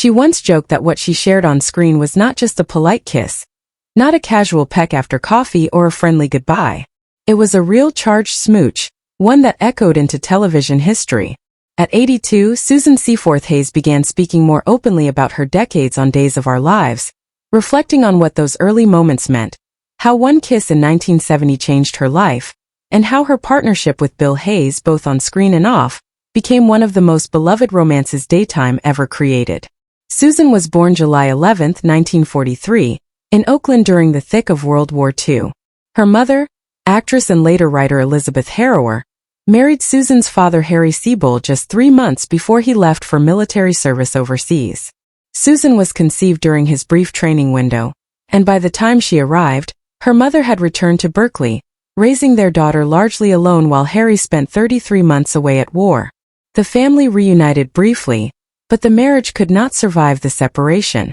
She once joked that what she shared on screen was not just a polite kiss, not a casual peck after coffee or a friendly goodbye. It was a real charged smooch, one that echoed into television history. At 82, Susan Seaforth Hayes began speaking more openly about her decades on Days of Our Lives, reflecting on what those early moments meant, how one kiss in 1970 changed her life, and how her partnership with Bill Hayes, both on screen and off, became one of the most beloved romances daytime ever created. Susan was born July 11, 1943, in Oakland during the thick of World War II. Her mother, actress and later writer Elizabeth Harrower, married Susan's father Harry Siebold just 3 months before he left for military service overseas. Susan was conceived during his brief training window, and by the time she arrived, her mother had returned to Berkeley, raising their daughter largely alone while Harry spent 33 months away at war. The family reunited briefly, but the marriage could not survive the separation.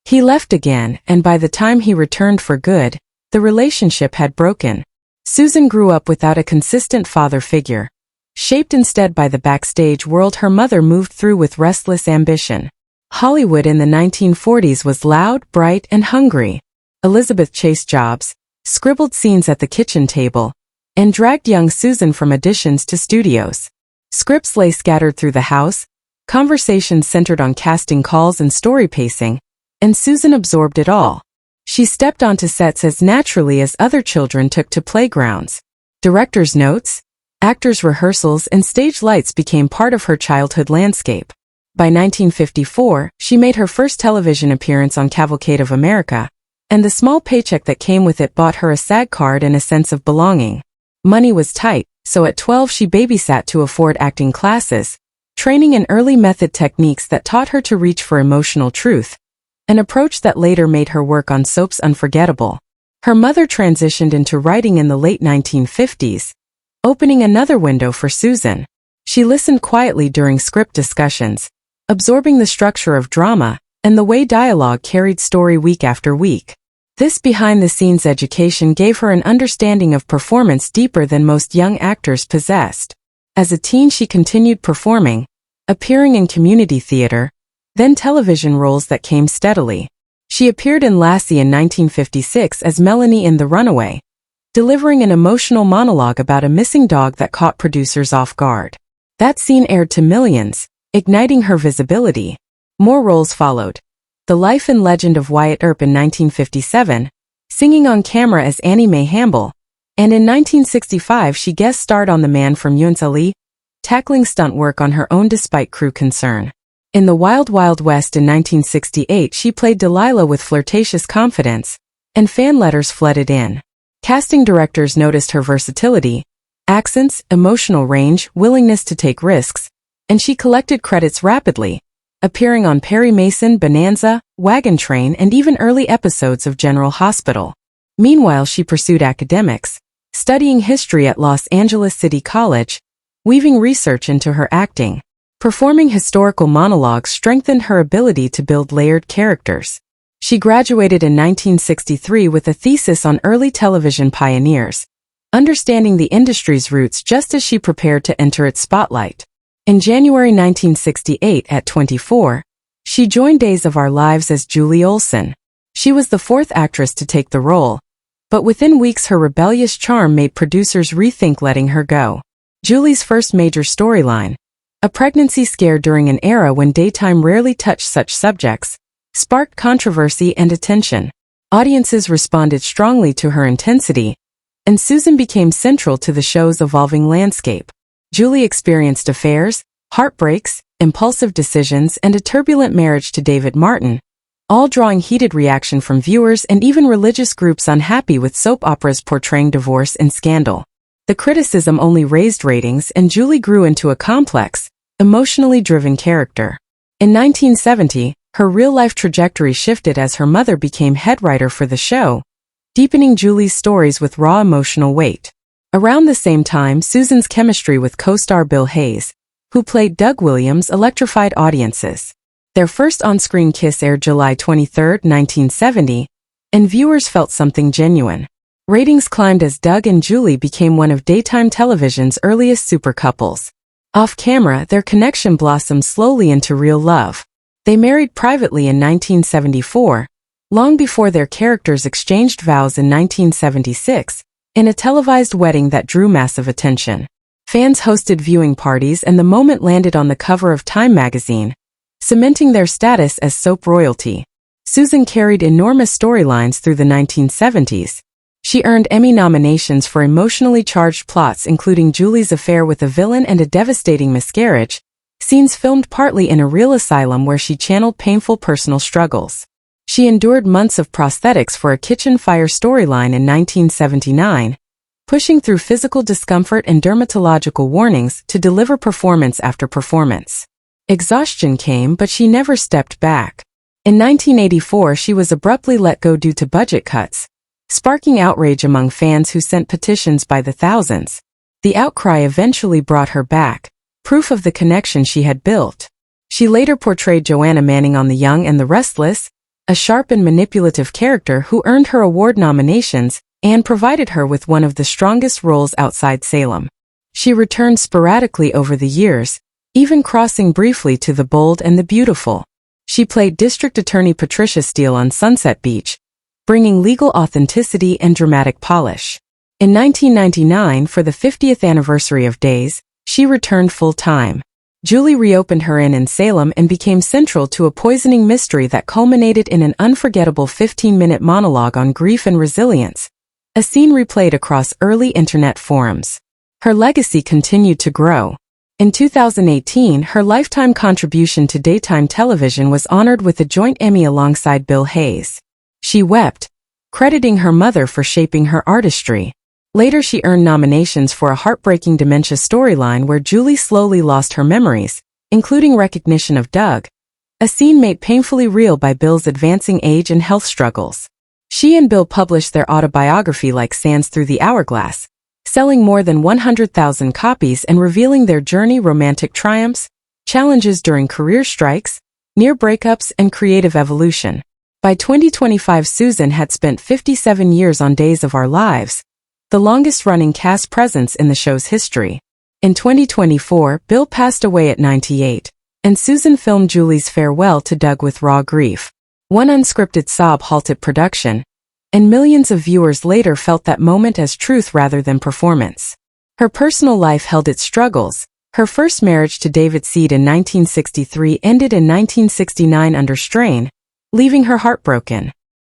He left again, and by the time he returned for good, the relationship had broken. Susan grew up without a consistent father figure, shaped instead by the backstage world her mother moved through with restless ambition. Hollywood in the 1940s was loud, bright, and hungry. Elizabeth chased jobs, scribbled scenes at the kitchen table, and dragged young Susan from auditions to studios. Scripts lay scattered through the house, conversations centered on casting calls and story pacing, and Susan absorbed it all. She stepped onto sets as naturally as other children took to playgrounds. Director's notes, actors' rehearsals, and stage lights became part of her childhood landscape. By 1954, she made her first television appearance on Cavalcade of America, and the small paycheck that came with it bought her a SAG card and a sense of belonging. Money was tight, so at 12 she babysat to afford acting classes, training in early method techniques that taught her to reach for emotional truth, an approach that later made her work on soaps unforgettable. Her mother transitioned into writing in the late 1950s, opening another window for Susan. She listened quietly during script discussions, absorbing the structure of drama and the way dialogue carried story week after week. This behind-the-scenes education gave her an understanding of performance deeper than most young actors possessed. As a teen she continued performing, appearing in community theater, then television roles that came steadily. She appeared in Lassie in 1956 as Melanie in The Runaway, delivering an emotional monologue about a missing dog that caught producers off guard. That scene aired to millions, igniting her visibility. More roles followed. The Life and Legend of Wyatt Earp in 1957, singing on camera as Annie Mae Hamble, and in 1965 she guest starred on The Man from UNCLE, tackling stunt work on her own despite crew concern. In The Wild Wild West in 1968 she played Delilah with flirtatious confidence, and fan letters flooded in. Casting directors noticed her versatility, accents, emotional range, willingness to take risks, and she collected credits rapidly, appearing on Perry Mason, Bonanza, Wagon Train, and even early episodes of General Hospital. Meanwhile she pursued academics, studying history at Los Angeles City College, weaving research into her acting. Performing historical monologues strengthened her ability to build layered characters. She graduated in 1963 with a thesis on early television pioneers, understanding the industry's roots just as she prepared to enter its spotlight. In January 1968, at 24, she joined Days of Our Lives as Julie Olson. She was the fourth actress to take the role, but within weeks her rebellious charm made producers rethink letting her go. Julie's first major storyline, a pregnancy scare during an era when daytime rarely touched such subjects, sparked controversy and attention. Audiences responded strongly to her intensity, and Susan became central to the show's evolving landscape. Julie experienced affairs, heartbreaks, impulsive decisions, and a turbulent marriage to David Martin, all drawing heated reaction from viewers and even religious groups unhappy with soap operas portraying divorce and scandal. The criticism only raised ratings, and Julie grew into a complex, emotionally driven character. In 1970, her real-life trajectory shifted as her mother became head writer for the show, deepening Julie's stories with raw emotional weight. Around the same time, Susan's chemistry with co-star Bill Hayes, who played Doug Williams, electrified audiences. Their first on-screen kiss aired July 23, 1970, and viewers felt something genuine. Ratings climbed as Doug and Julie became one of daytime television's earliest super couples. Off-camera, their connection blossomed slowly into real love. They married privately in 1974, long before their characters exchanged vows in 1976, in a televised wedding that drew massive attention. Fans hosted viewing parties and the moment landed on the cover of Time magazine, cementing their status as soap royalty. Susan carried enormous storylines through the 1970s. She earned Emmy nominations for emotionally charged plots including Julie's affair with a villain and a devastating miscarriage, scenes filmed partly in a real asylum where she channeled painful personal struggles. She endured months of prosthetics for a kitchen fire storyline in 1979, pushing through physical discomfort and dermatological warnings to deliver performance after performance. Exhaustion came, but she never stepped back. In 1984, she was abruptly let go due to budget cuts, sparking outrage among fans who sent petitions by the thousands. The outcry eventually brought her back, proof of the connection she had built. She later portrayed Joanna Manning on The Young and the Restless, a sharp and manipulative character who earned her award nominations and provided her with one of the strongest roles outside Salem. She returned sporadically over the years, even crossing briefly to The Bold and the Beautiful. She played District Attorney Patricia Steele on Sunset Beach, bringing legal authenticity and dramatic polish. In 1999, for the 50th anniversary of Days, she returned full-time. Julie reopened her inn in Salem and became central to a poisoning mystery that culminated in an unforgettable 15-minute monologue on grief and resilience, a scene replayed across early internet forums. Her legacy continued to grow. In 2018, her lifetime contribution to daytime television was honored with a joint Emmy alongside Bill Hayes. She wept, crediting her mother for shaping her artistry. Later she earned nominations for a heartbreaking dementia storyline where Julie slowly lost her memories, including recognition of Doug, a scene made painfully real by Bill's advancing age and health struggles. She and Bill published their autobiography Like Sands Through the Hourglass, selling more than 100,000 copies and revealing their journey, romantic triumphs, challenges during career strikes, near breakups, and creative evolution. By 2025, Susan had spent 57 years on Days of Our Lives, the longest-running cast presence in the show's history. In 2024, Bill passed away at 98, and Susan filmed Julie's farewell to Doug with raw grief. One unscripted sob halted production, and millions of viewers later felt that moment as truth rather than performance. Her personal life held its struggles. Her first marriage to David Seed in 1963 ended in 1969 under strain, leaving her heartbroken.